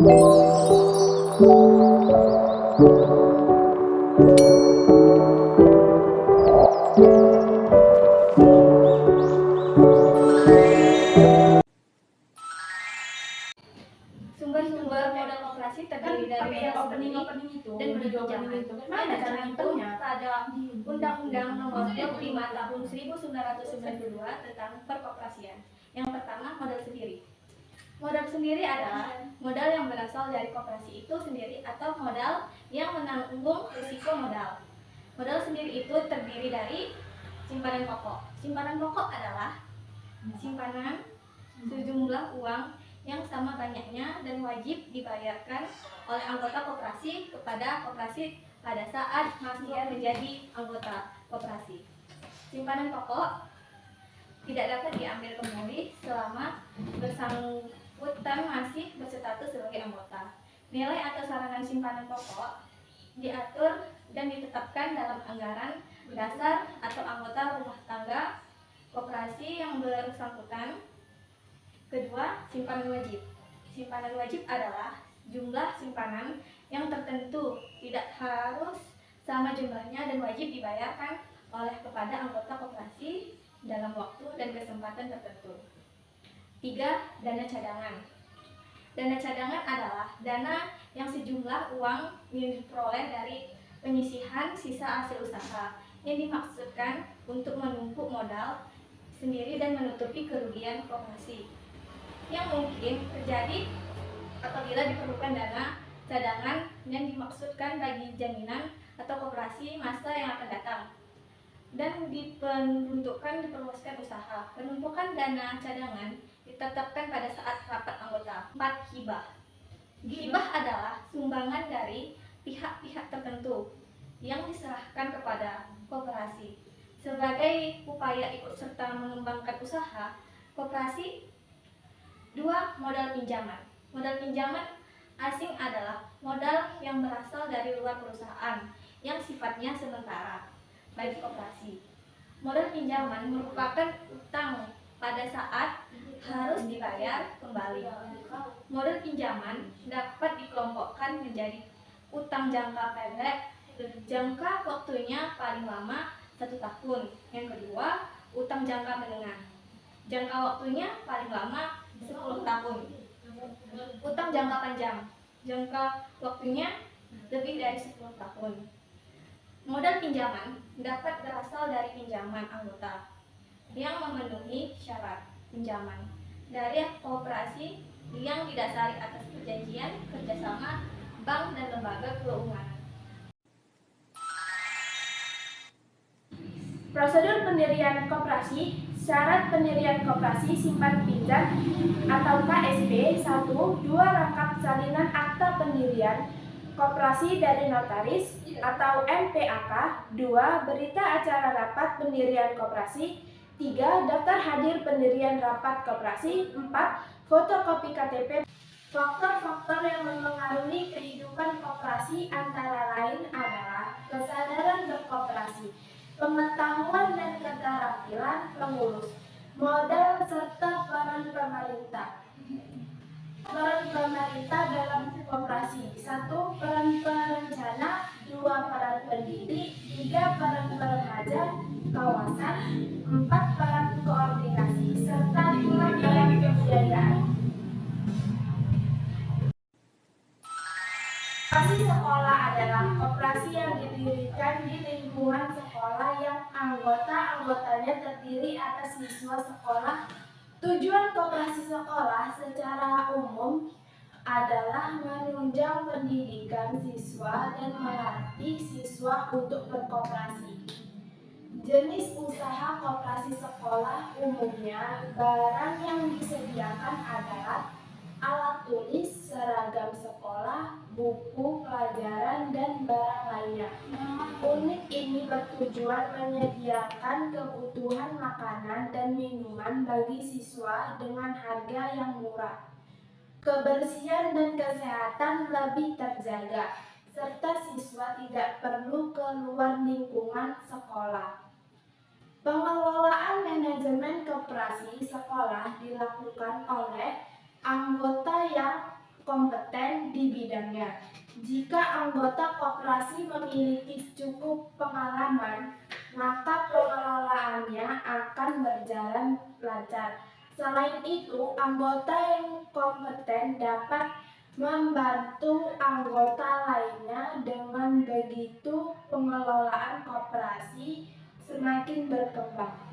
Sumber-sumber modal koperasi terdiri dari opening itu dan pinjaman itu mana cara tercantum pada Undang-Undang Nomor 25 Tahun 1992 tentang Perkoperasian. Yang pertama, modal sendiri. Modal sendiri adalah modal yang berasal dari koperasi itu sendiri atau modal yang menanggung risiko modal. Modal sendiri itu terdiri dari simpanan pokok. Simpanan pokok adalah simpanan sejumlah uang yang sama banyaknya dan wajib dibayarkan oleh anggota koperasi kepada koperasi pada saat masih menjadi anggota koperasi. Simpanan pokok tidak dapat diambil kembali selama bersangkutan masih berstatus sebagai anggota. Nilai atau sarangan simpanan pokok diatur dan ditetapkan dalam anggaran dasar atau anggota rumah tangga koperasi yang bersangkutan. Kedua, simpanan wajib. Simpanan wajib adalah jumlah simpanan yang tertentu, tidak harus sama jumlahnya dan wajib dibayarkan oleh kepada anggota koperasi dalam waktu dan kesempatan tertentu. Tiga, dana cadangan. Dana cadangan adalah dana yang sejumlah uang yang diperoleh dari penyisihan sisa hasil usaha yang dimaksudkan untuk menumpuk modal sendiri dan menutupi kerugian koperasi yang mungkin terjadi apabila diperlukan dana cadangan yang dimaksudkan bagi jaminan atau koperasi masa yang akan datang dan diperuntukkan diperluaskan usaha. Penumpukan dana cadangan ditetapkan pada saat rapat anggota. 4. Hibah. Hibah adalah sumbangan dari pihak-pihak tertentu yang diserahkan kepada koperasi sebagai upaya ikut serta mengembangkan usaha koperasi. 2. Modal pinjaman. Modal pinjaman asing adalah modal yang berasal dari luar perusahaan yang sifatnya sementara bagi koperasi. Modal pinjaman merupakan utang pada saat harus dibayar kembali. Modal pinjaman dapat dikelompokkan menjadi utang jangka pendek, jangka waktunya paling lama 1 tahun. Yang kedua, utang jangka menengah, jangka waktunya paling lama 10 tahun. Utang jangka panjang, jangka waktunya lebih dari 10 tahun. Modal pinjaman dapat berasal dari pinjaman anggota yang memenuhi syarat pinjaman dari koperasi yang didasari atas perjanjian kerjasama bank dan lembaga keuangan. Prosedur pendirian koperasi. Syarat pendirian koperasi simpan pinjam atau KSP. 1. 2. Lengkap salinan akta pendirian koperasi dari notaris atau MPAK. 2. Berita acara rapat pendirian koperasi. 3. Daftar hadir pendirian rapat koperasi. 4. Fotokopi KTP. Faktor-faktor yang mempengaruhi kehidupan koperasi antara lain adalah kesadaran berkoperasi, pengetahuan dan keterampilan pengurus, modal serta peran pemerintah. Peran pemerintah dalam koperasi. 1. Peran perencana. 2. Peran pendiri. 3. Peran remaja kawasan. 4. Peran koordinasi serta 5. Peran kebudayaan. Koperasi sekolah adalah koperasi yang didirikan di lingkungan sekolah yang anggota-anggotanya terdiri atas siswa sekolah. Tujuan koperasi sekolah secara umum adalah menunjang pendidikan siswa dan melatih siswa untuk berkoperasi. Jenis usaha koperasi sekolah umumnya barang yang disediakan adalah alat tulis, seragam sekolah, buku pelajaran, dan barang lainnya. Unit ini bertujuan menyediakan kebutuhan makanan dan minuman bagi siswa dengan harga yang murah. Kebersihan dan kesehatan lebih terjaga, serta siswa tidak perlu keluar lingkungan sekolah. Pengelolaan manajemen koperasi sekolah dilakukan oleh anggota yang kompeten di bidangnya. Jika anggota koperasi memiliki cukup pengalaman, maka pengelolaannya akan berjalan lancar. Selain itu, anggota yang kompeten dapat membantu anggota lainnya. Dengan begitu, pengelolaan koperasi semakin berkembang.